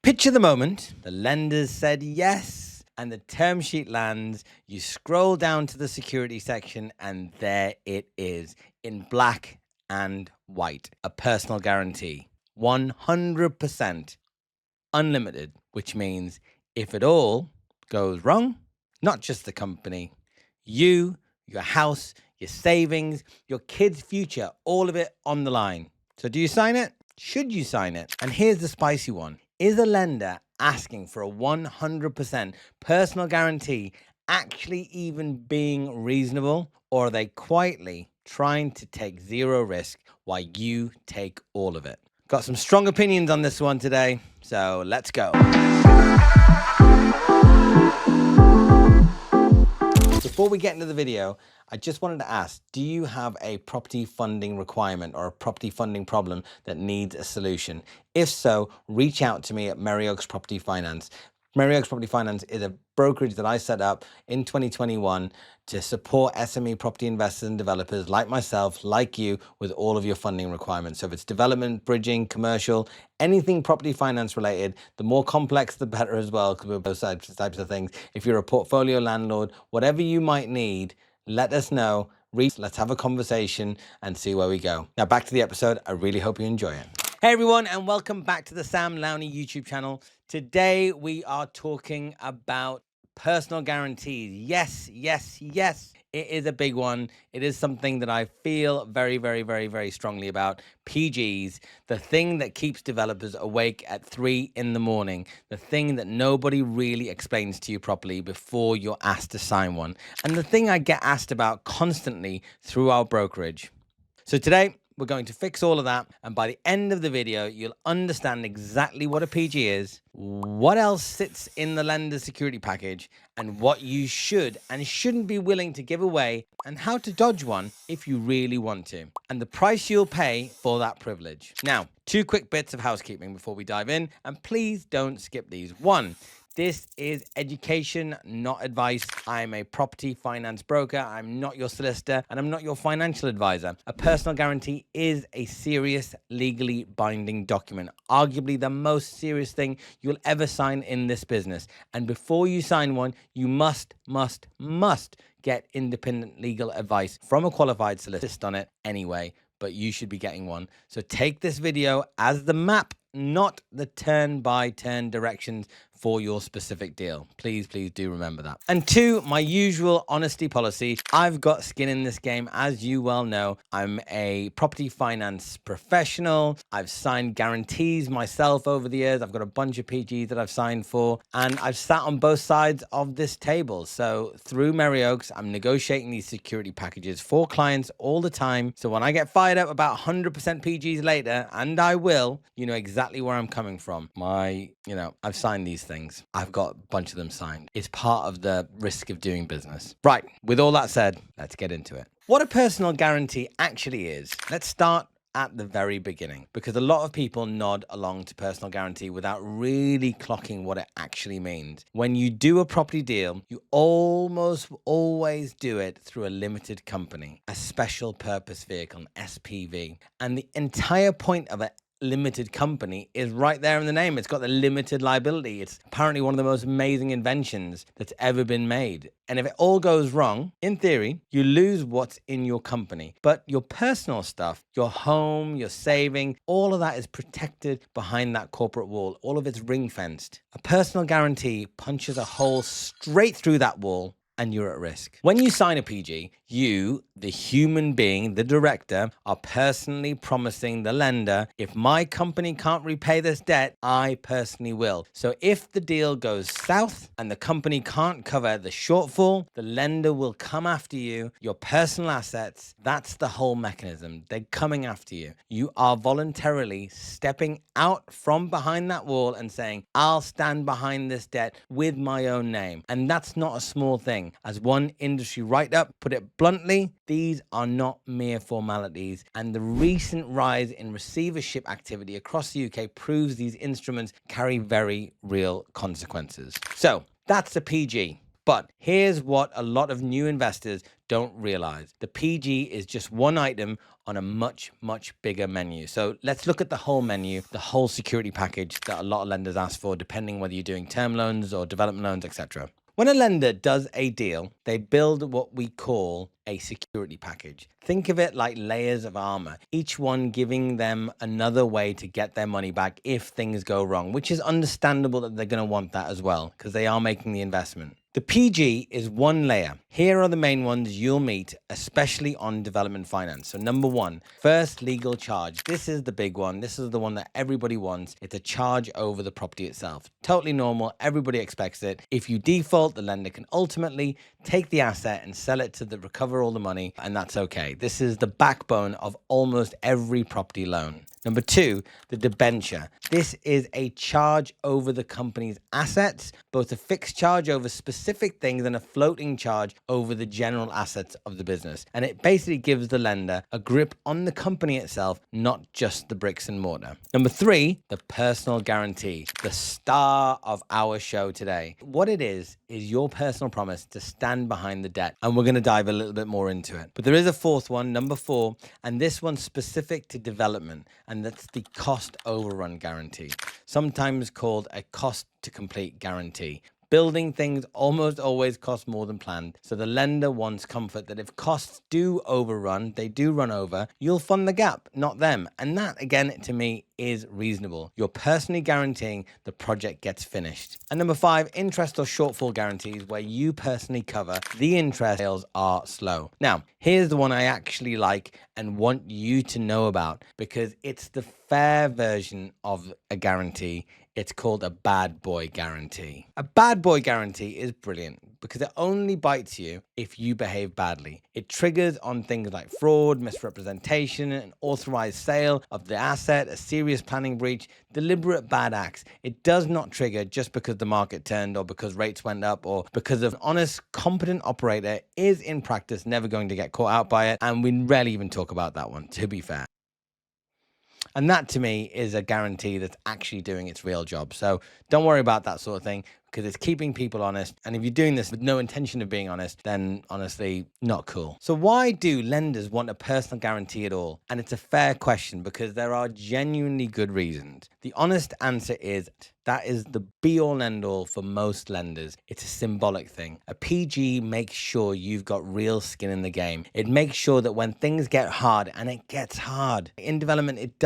Picture the moment the lenders said yes and the term sheet lands. You scroll down to the security section and there it is in black and white. A personal guarantee, 100% unlimited, which means if it all goes wrong, not just the company, you, your house, your savings, your kids' future, all of it on the line. So do you sign it? Should you sign it? And here's the spicy one. Is a lender asking for a 100% personal guarantee actually even being reasonable, or are they quietly trying to take zero risk while you take all of it? Got some strong opinions on this one today, so let's go. Before we get into the video, I just wanted to ask, do you have a property funding requirement or a property funding problem that needs a solution? If so, reach out to me at Merry Oaks Property Finance. Merry Oaks Property Finance is a brokerage that I set up in 2021 to support SME property investors and developers like myself, like you, with all of your funding requirements. So if it's development, bridging, commercial, anything property finance related, the more complex, the better as well, because we're both types of things. If you're a portfolio landlord, whatever you might need, let us know. Let's have a conversation and see where we go. Now back to the episode. I really hope you enjoy it. Hey everyone, and welcome back to the Sam Lowney YouTube channel. Today we are talking about personal guarantees. Yes, yes, yes. It is a big one. It is something that I feel very, very, very, very strongly about. PGs, the thing that keeps developers awake at 3 a.m, the thing that nobody really explains to you properly before you're asked to sign one, and the thing I get asked about constantly through our brokerage. So today, we're going to fix all of that, and by the end of the video, you'll understand exactly what a PG is, what else sits in the lender security package, and what you should and shouldn't be willing to give away, and how to dodge one if you really want to, and the price you'll pay for that privilege. Now, 2 quick bits of housekeeping before we dive in, and please don't skip these. 1, this is education, not advice. I'm a property finance broker. I'm not your solicitor, and I'm not your financial advisor. A personal guarantee is a serious, legally binding document, arguably the most serious thing you'll ever sign in this business. And before you sign one, you must get independent legal advice from a qualified solicitor on it anyway, but you should be getting one. So take this video as the map, not the turn-by-turn directions for your specific deal. Please do remember that. And 2, my usual honesty policy. I've got skin in this game, as you well know. I'm a property finance professional. I've signed guarantees myself over the years. I've got a bunch of PGs that I've signed for, and I've sat on both sides of this table. So through Merry Oaks, I'm negotiating these security packages for clients all the time. So when I get fired up about 100% PGs later, and I will, you know exactly where I'm coming from. I've signed these things. I've got a bunch of them signed. It's part of the risk of doing business. Right, with all that said, let's get into it. What a personal guarantee actually is. Let's start at the very beginning, because a lot of people nod along to personal guarantee without really clocking what it actually means. When you do a property deal, you almost always do it through a limited company, a special purpose vehicle, an SPV. And the entire point of it limited company is right there in the name. It's got the limited liability. It's apparently one of the most amazing inventions that's ever been made. And if it all goes wrong, in theory, you lose what's in your company. But your personal stuff, your home, your saving, all of that is protected behind that corporate wall. All of it's ring fenced. A personal guarantee punches a hole straight through that wall, and you're at risk. When you sign a PG, you, the human being, the director, are personally promising the lender, if my company can't repay this debt, I personally will. So if the deal goes south and the company can't cover the shortfall, the lender will come after you, your personal assets. That's the whole mechanism. They're coming after you. You are voluntarily stepping out from behind that wall and saying, I'll stand behind this debt with my own name. And that's not a small thing. As one industry write-up put it bluntly, these are not mere formalities, and the recent rise in receivership activity across the UK proves these instruments carry very real consequences. So that's a PG. But here's what a lot of new investors don't realize. The PG is just one item on a much, much bigger menu. So let's look at the whole menu, the whole security package that a lot of lenders ask for, depending whether you're doing term loans or development loans, etc. When a lender does a deal, they build what we call a security package. Think of it like layers of armor, each one giving them another way to get their money back if things go wrong, which is understandable that they're going to want that as well, because they are making the investment. The PG is one layer. Here are the main ones you'll meet, especially on development finance. So number one, first legal charge. This is the big one. This is the one that everybody wants. It's a charge over the property itself. Totally normal. Everybody expects it. If you default, the lender can ultimately take the asset and sell it to recover all the money, and that's okay. This is the backbone of almost every property loan. Number two, the debenture. This is a charge over the company's assets, both a fixed charge over specific things and a floating charge over the general assets of the business. And it basically gives the lender a grip on the company itself, not just the bricks and mortar. Number three, the personal guarantee, the star of our show today. What it is your personal promise to stand behind the debt. And we're going to dive a little bit more into it. But there is a fourth one, number four, and this one's specific to development. And that's the cost overrun guarantee, sometimes called a cost to complete guarantee. Building things almost always costs more than planned. So the lender wants comfort that if costs do overrun, they do run over, you'll fund the gap, not them. And that, again, to me, is reasonable. You're personally guaranteeing the project gets finished. And number five, interest or shortfall guarantees, where you personally cover the interest. Sales are slow. Now, here's the one I actually like and want you to know about, because it's the fair version of a guarantee. It's called a bad boy guarantee. A bad boy guarantee is brilliant because it only bites you if you behave badly. It triggers on things like fraud, misrepresentation, an authorized sale of the asset, a serious planning breach, deliberate bad acts. It does not trigger just because the market turned or because rates went up or because an honest, competent operator is in practice never going to get caught out by it. And we rarely even talk about that one, to be fair. And that, to me, is a guarantee that's actually doing its real job. So don't worry about that sort of thing, because it's keeping people honest. And if you're doing this with no intention of being honest, then honestly, not cool. So why do lenders want a personal guarantee at all? And it's a fair question, because there are genuinely good reasons. The honest answer is that is the be-all and end-all for most lenders. It's a symbolic thing. A PG makes sure you've got real skin in the game. It makes sure that when things get hard, and it gets hard. In development, it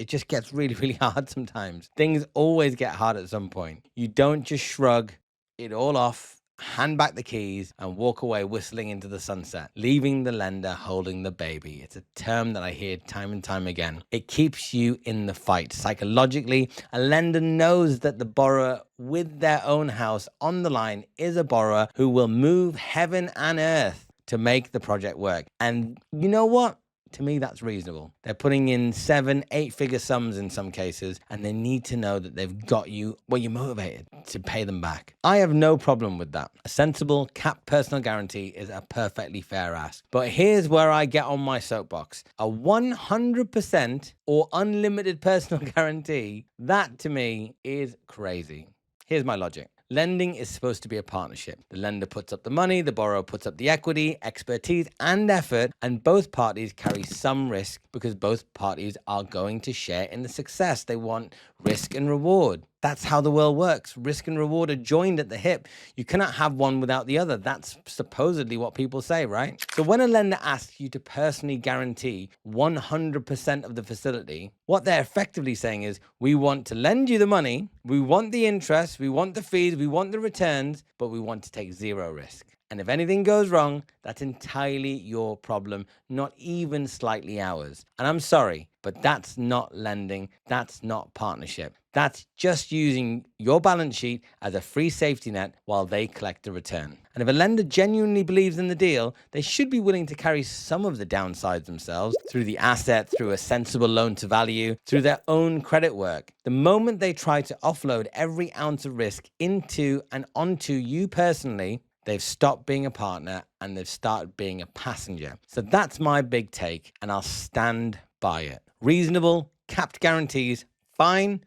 just gets really, really hard sometimes. Things always get hard at some point. You don't just shrug it all off, hand back the keys, and walk away whistling into the sunset, leaving the lender holding the baby. It's a term that I hear time and time again. It keeps you in the fight. Psychologically, a lender knows that the borrower with their own house on the line is a borrower who will move heaven and earth to make the project work. And you know what? To me, that's reasonable. They're putting in 7, 8-figure sums in some cases, and they need to know that they've got you, well, you're motivated to pay them back. I have no problem with that. A sensible capped personal guarantee is a perfectly fair ask. But here's where I get on my soapbox. A 100% or unlimited personal guarantee, that to me is crazy. Here's my logic. Lending is supposed to be a partnership. The lender puts up the money, the borrower puts up the equity, expertise, and effort, and both parties carry some risk because both parties are going to share in the success. They want risk and reward. That's how the world works. Risk and reward are joined at the hip. You cannot have one without the other. That's supposedly what people say, right? So when a lender asks you to personally guarantee 100% of the facility, what they're effectively saying is, we want to lend you the money, we want the interest, we want the fees, we want the returns, but we want to take zero risk. And if anything goes wrong, that's entirely your problem, not even slightly ours. And I'm sorry, but that's not lending. That's not partnership. That's just using your balance sheet as a free safety net while they collect a return. And if a lender genuinely believes in the deal, they should be willing to carry some of the downsides themselves through the asset, through a sensible loan to value, through their own credit work. The moment they try to offload every ounce of risk into and onto you personally, they've stopped being a partner and they've started being a passenger. So that's my big take, and I'll stand by it. Reasonable, capped guarantees, fine,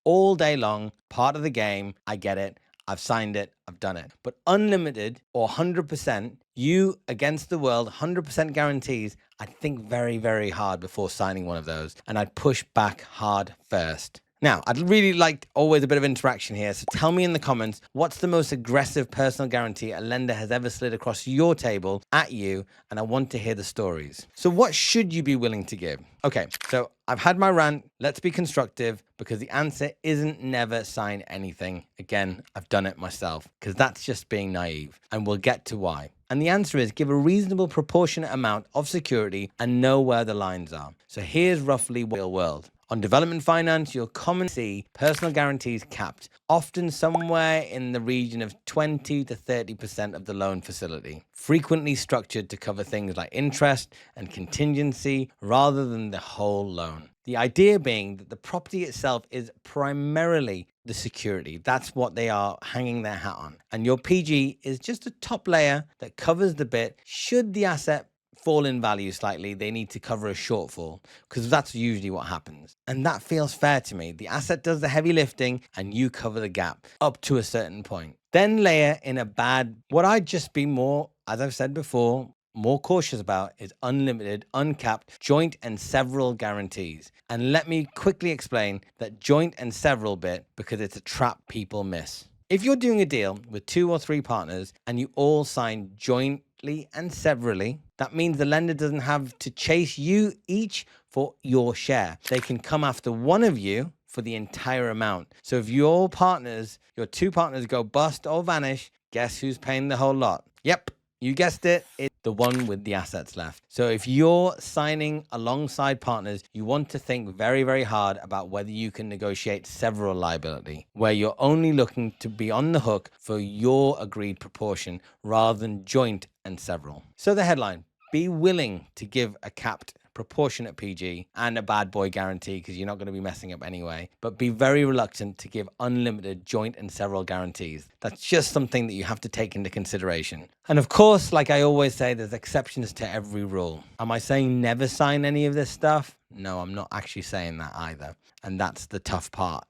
all day long, part of the game. I get it. I've signed it, I've done it. But unlimited or 100%, you against the world, 100% guarantees, I'd think very, very hard before signing one of those. And I'd push back hard first. Now, I'd really like always a bit of interaction here. So tell me in the comments, what's the most aggressive personal guarantee a lender has ever slid across your table at you? And I want to hear the stories. So what should you be willing to give? Okay, so I've had my rant. Let's be constructive, because the answer isn't never sign anything. Again, I've done it myself, because that's just being naive. And we'll get to why. And the answer is give a reasonable proportionate amount of security and know where the lines are. So here's roughly real world. On development finance, you'll commonly see personal guarantees capped, often somewhere in the region of 20 to 30% of the loan facility, frequently structured to cover things like interest and contingency rather than the whole loan. The idea being that the property itself is primarily the security. That's what they are hanging their hat on. And your PG is just a top layer that covers the bit should the asset fall in value slightly. They need to cover a shortfall, because that's usually what happens. And that feels fair to me. The asset does the heavy lifting and you cover the gap up to a certain point. Then layer in a bad, what I'd just be more, as I've said before, more cautious about is unlimited, uncapped, joint and several guarantees. And let me quickly explain that joint and several bit, because it's a trap people miss. If you're doing a deal with 2 or 3 partners and you all sign jointly and severally, that means the lender doesn't have to chase you each for your share. They can come after one of you for the entire amount. So if your 2 partners go bust or vanish, guess who's paying the whole lot? Yep, you guessed it. It's the one with the assets left. So if you're signing alongside partners, you want to think very, very hard about whether you can negotiate several liability, where you're only looking to be on the hook for your agreed proportion rather than joint and several. So the headline, be willing to give a capped proportionate PG and a bad boy guarantee, because you're not going to be messing up anyway, but be very reluctant to give unlimited joint and several guarantees. That's just something that you have to take into consideration. And of course, like I always say, there's exceptions to every rule. Am I saying never sign any of this stuff? No, I'm not actually saying that either. And that's the tough part,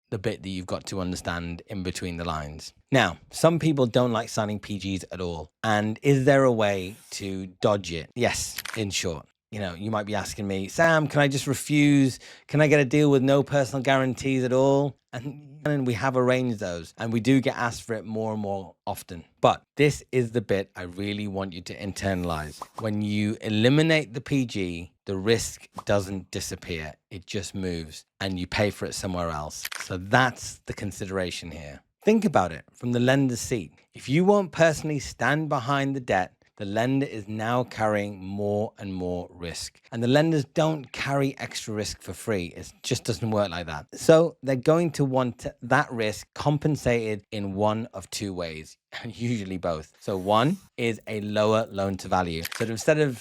the bit that you've got to understand in between the lines. Now, some people don't like signing PGs at all. And is there a way to dodge it? Yes, in short. You might be asking me, Sam, can I just refuse? Can I get a deal with no personal guarantees at all? And we have arranged those, and we do get asked for it more and more often. But this is the bit I really want you to internalize. When you eliminate the PG, the risk doesn't disappear. It just moves, and you pay for it somewhere else. So that's the consideration here. Think about it from the lender's seat. If you won't personally stand behind the debt, the lender is now carrying more and more risk. And the lenders don't carry extra risk for free. It just doesn't work like that. So they're going to want that risk compensated in one of 2 ways, and usually both. So one is a lower loan to value. So instead of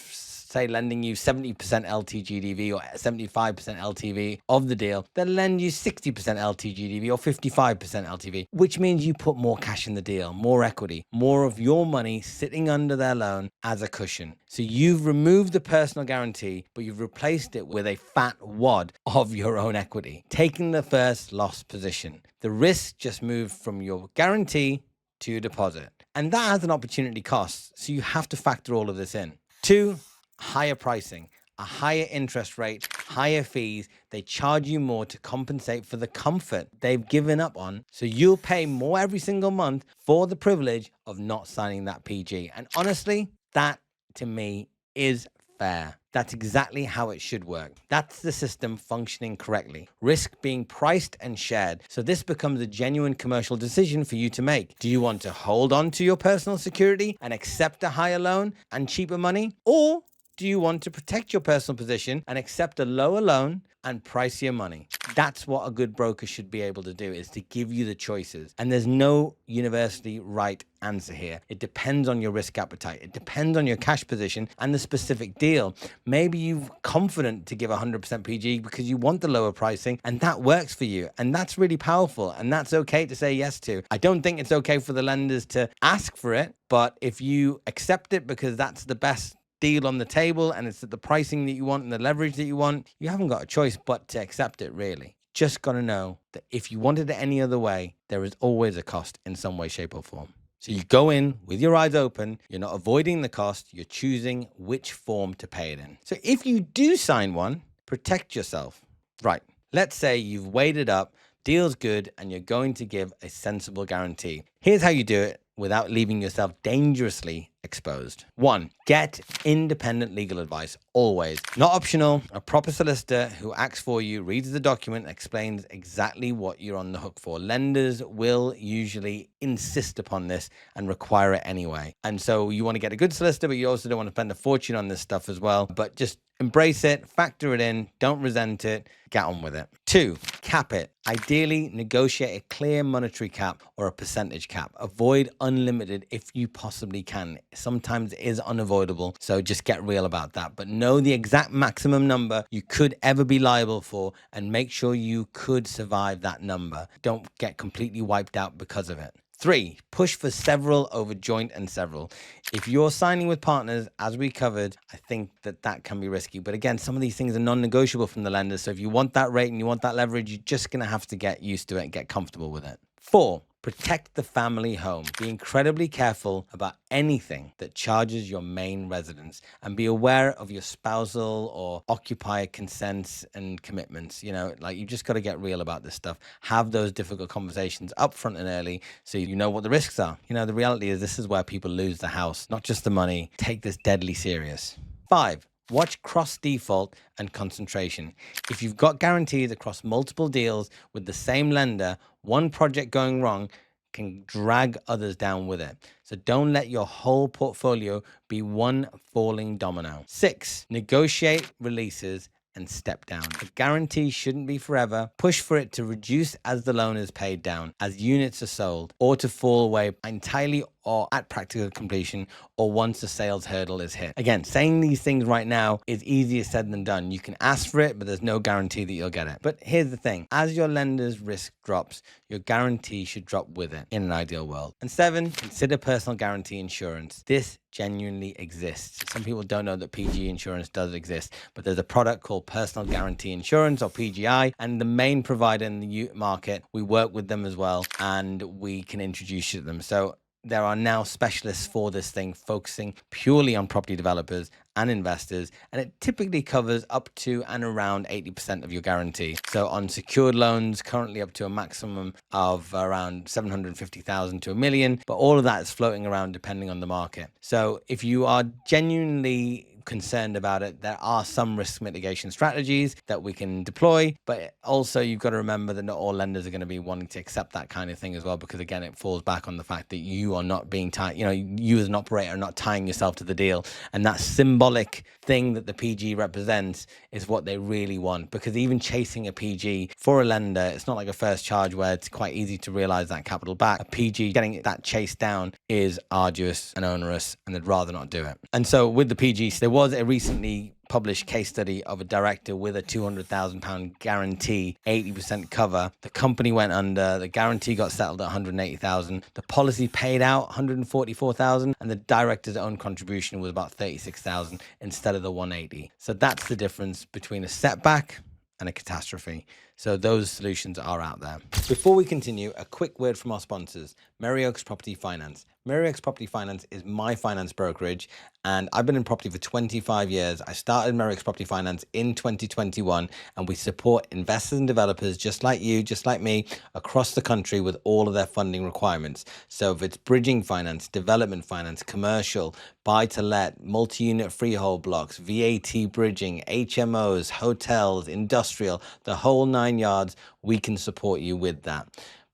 say lending you 70% LTGDV or 75% LTV of the deal, they'll lend you 60% LTGDV or 55% LTV, which means you put more cash in the deal, more equity, more of your money sitting under their loan as a cushion. So you've removed the personal guarantee, but you've replaced it with a fat wad of your own equity, taking the first loss position. The risk just moved from your guarantee to your deposit. And that has an opportunity cost. So you have to factor all of this in. 2, higher pricing, a higher interest rate, higher fees. They charge you more to compensate for the comfort they've given up on. So you'll pay more every single month for the privilege of not signing that PG. And honestly, that to me is fair. That's exactly how it should work. That's the system functioning correctly. Risk being priced and shared. So this becomes a genuine commercial decision for you to make. Do you want to hold on to your personal security and accept a higher loan and cheaper money? Or do you want to protect your personal position and accept a lower loan and price your money? That's what a good broker should be able to do, is to give you the choices. And there's no universally right answer here. It depends on your risk appetite. It depends on your cash position and the specific deal. Maybe you're confident to give 100% PG because you want the lower pricing, and that works for you. And that's really powerful. And that's okay to say yes to. I don't think it's okay for the lenders to ask for it, but if you accept it because that's the best deal on the table and it's at the pricing that you want and the leverage that you want, you haven't got a choice but to accept it, really. just got to know that if you wanted it any other way, there is always a cost in some way, shape, or form. So you go in with your eyes open, you're not avoiding the cost, you're choosing which form to pay it in. So if you do sign one, protect yourself. Right. Let's say you've weighed it up, deal's good, and you're going to give a sensible guarantee. Here's how you do it without leaving yourself dangerously exposed. 1, get independent legal advice, always. Not optional. A proper solicitor who acts for you, reads the document, explains exactly what you're on the hook for. Lenders will usually insist upon this and require it anyway. And so you want to get a good solicitor, but you also don't want to spend a fortune on this stuff as well. But just embrace it, factor it in, don't resent it, get on with it. 2, cap it. Ideally, negotiate a clear monetary cap or a percentage cap. Avoid unlimited if you possibly can. Sometimes it is unavoidable, so just get real about that. But know the exact maximum number you could ever be liable for and make sure you could survive that number. Don't get completely wiped out because of it. 3, push for several over joint and several. If you're signing with partners, as we covered, I think that can be risky. But again, some of these things are non-negotiable from the lender. So if you want that rate and you want that leverage, you're just going to have to get used to it and get comfortable with it. 4, protect the family home. Be incredibly careful about anything that charges your main residence and be aware of your spousal or occupier consents and commitments. You know, like you just got to get real about this stuff. Have those difficult conversations upfront and early so you know what the risks are. You know, the reality is this is where people lose the house, not just the money. Take this deadly serious. 5, watch cross default and concentration. If you've got guarantees across multiple deals with the same lender, one project going wrong can drag others down with it. So don't let your whole portfolio be one falling domino. 6, negotiate releases and step down. A guarantee shouldn't be forever. Push for it to reduce as the loan is paid down, as units are sold, or to fall away entirely or at practical completion, or once the sales hurdle is hit. Again, saying these things right now is easier said than done. You can ask for it, but there's no guarantee that you'll get it. But here's the thing. As your lender's risk drops, your guarantee should drop with it in an ideal world. And 7, consider personal guarantee insurance. This genuinely exists. Some people don't know that PG insurance does exist, but there's a product called personal guarantee insurance, or PGI, and the main provider in the market, we work with them as well, and we can introduce you to them. So there are now specialists for this thing, focusing purely on property developers and investors, and it typically covers up to and around 80% of your guarantee. So on secured loans, currently up to a maximum of around 750,000 to $1 million, but all of that is floating around depending on the market. So if you are genuinely concerned about it, there are some risk mitigation strategies that we can deploy, but also you've got to remember that not all lenders are going to be wanting to accept that kind of thing as well, because again, it falls back on the fact that you are not being tied, you know, you as an operator are not tying yourself to the deal, and that symbolic thing that the PG represents is what they really want. Because even chasing a PG for a lender, it's not like a first charge where it's quite easy to realize that capital back. A PG, getting that chase down is arduous and onerous, and they'd rather not do it. And so with the PG, there was a recently published case study of a director with a £200,000 guarantee, 80% cover. The company went under, the guarantee got settled at 180,000. The policy paid out 144,000, and the director's own contribution was about 36,000 instead of the 180. So that's the difference between a setback and a catastrophe. So those solutions are out there. Before we continue, a quick word from our sponsors, Merry Oaks Property Finance. Merry Oaks Property Finance is my finance brokerage, and I've been in property for 25 years. I started Merry Oaks Property Finance in 2021, and we support investors and developers just like you, just like me, across the country with all of their funding requirements. So if it's bridging finance, development finance, commercial, buy-to-let, multi-unit freehold blocks, VAT bridging, HMOs, hotels, industrial, the whole 9 yards, we can support you with that.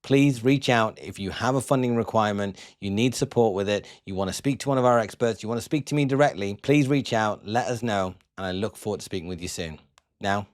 Please reach out if you have a funding requirement, you need support with it, you want to speak to one of our experts, you want to speak to me directly, please reach out, let us know, and I look forward to speaking with you soon. Now,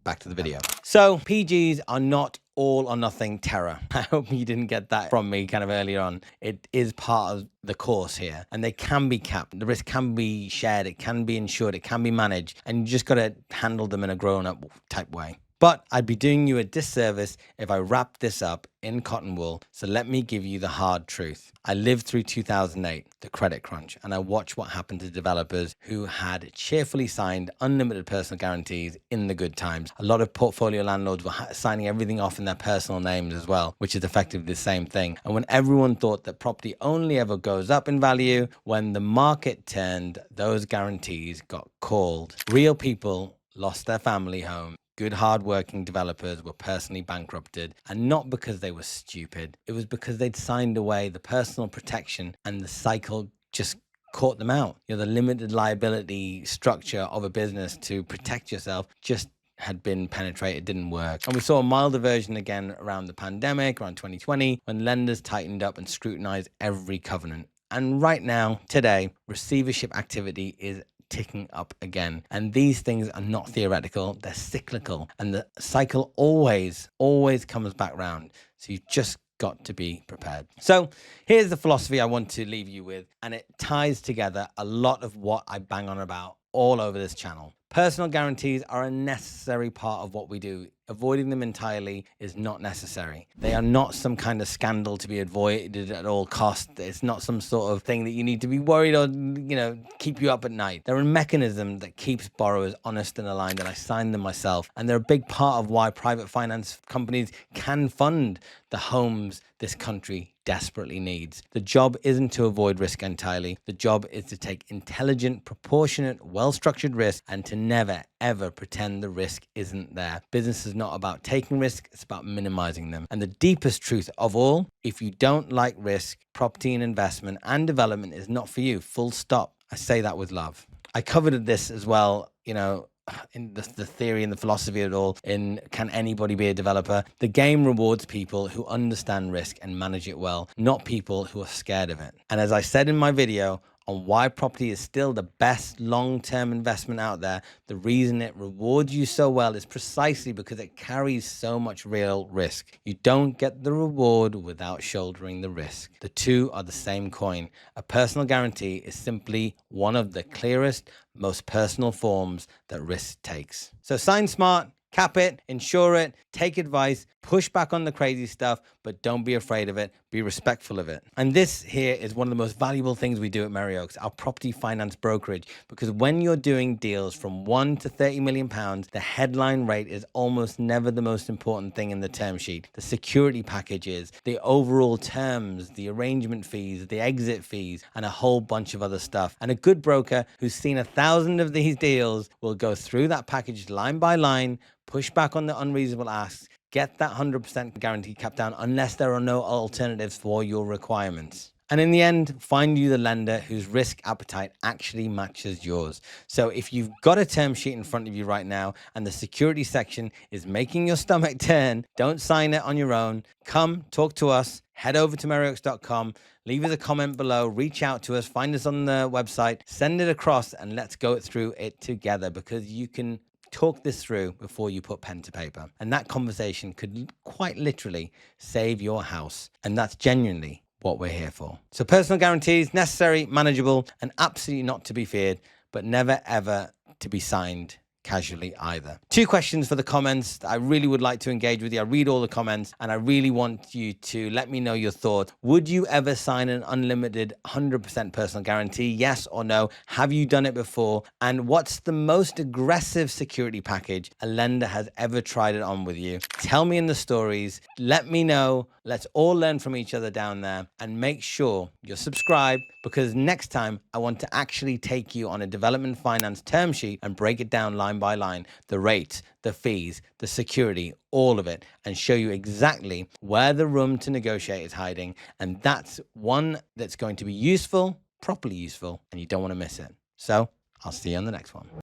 back to the video. So PGs are not all or nothing terror. I hope you didn't get that from me kind of earlier on. It is part of the course here, and they can be capped. The risk can be shared, it can be insured, it can be managed, and you just got to handle them in a grown-up type way. But I'd be doing you a disservice if I wrapped this up in cotton wool. So let me give you the hard truth. I lived through 2008, the credit crunch, and I watched what happened to developers who had cheerfully signed unlimited personal guarantees in the good times. A lot of portfolio landlords were signing everything off in their personal names as well, which is effectively the same thing. And when everyone thought that property only ever goes up in value, when the market turned, those guarantees got called. Real people lost their family home. Good, hardworking developers were personally bankrupted, and not because they were stupid. It was because they'd signed away the personal protection and the cycle just caught them out. The limited liability structure of a business to protect yourself just had been penetrated, didn't work. And we saw a milder version again around the pandemic, around 2020, when lenders tightened up and scrutinized every covenant. And right now, today, receivership activity is ticking up again. And these things are not theoretical, they're cyclical. And the cycle always comes back round. So you've just got to be prepared. So here's the philosophy I want to leave you with, and it ties together a lot of what I bang on about all over this channel. Personal guarantees are a necessary part of what we do. Avoiding them entirely is not necessary. They are not some kind of scandal to be avoided at all costs. It's not some sort of thing that you need to be worried or, keep you up at night. They're a mechanism that keeps borrowers honest and aligned, and I signed them myself. And they're a big part of why private finance companies can fund the homes this country desperately needs. The job isn't to avoid risk entirely. The job is to take intelligent, proportionate, well-structured risk and to never, ever pretend the risk isn't there. Business is not about taking risk, it's about minimizing them. And the deepest truth of all, if you don't like risk, property and investment and development is not for you, full stop. I say that with love. I covered this as well, in the theory and the philosophy of it all in Can Anybody Be a Developer? The game rewards people who understand risk and manage it well, not people who are scared of it. And as I said in my video on why property is still the best long-term investment out there, the reason it rewards you so well is precisely because it carries so much real risk. You don't get the reward without shouldering the risk. The two are the same coin. A personal guarantee is simply one of the clearest, most personal forms that risk takes. So sign smart, cap it, insure it, take advice, push back on the crazy stuff, but don't be afraid of it. Be respectful of it. And this here is one of the most valuable things we do at Merry Oaks, our property finance brokerage, because when you're doing deals from 1 to 30 million pounds, the headline rate is almost never the most important thing in the term sheet. The security packages, the overall terms, the arrangement fees, the exit fees, and a whole bunch of other stuff. And a good broker who's seen 1,000 of these deals will go through that package line by line, push back on the unreasonable asks, get that 100% guarantee capped down unless there are no alternatives for your requirements. And in the end, find you the lender whose risk appetite actually matches yours. So if you've got a term sheet in front of you right now and the security section is making your stomach turn, don't sign it on your own. Come talk to us. Head over to merryoaks.com, leave us a comment below, reach out to us, find us on the website, send it across, and let's go through it together, because you can talk this through before you put pen to paper. And that conversation could quite literally save your house. And that's genuinely what we're here for. So personal guarantees, necessary, manageable, and absolutely not to be feared, but never ever to be signed casually either. 2 questions for the comments that I really would like to engage with you. I read all the comments and I really want you to let me know your thoughts. Would you ever sign an unlimited 100% personal guarantee? Yes or no? Have you done it before? And what's the most aggressive security package a lender has ever tried it on with you? Tell me in the stories. Let me know. Let's all learn from each other down there, and make sure you're subscribed, because next time I want to actually take you on a development finance term sheet and break it down line by line, the rates, the fees, the security, all of it, and show you exactly where the room to negotiate is hiding. And that's one that's going to be useful, properly useful, and you don't want to miss it. So I'll see you on the next one.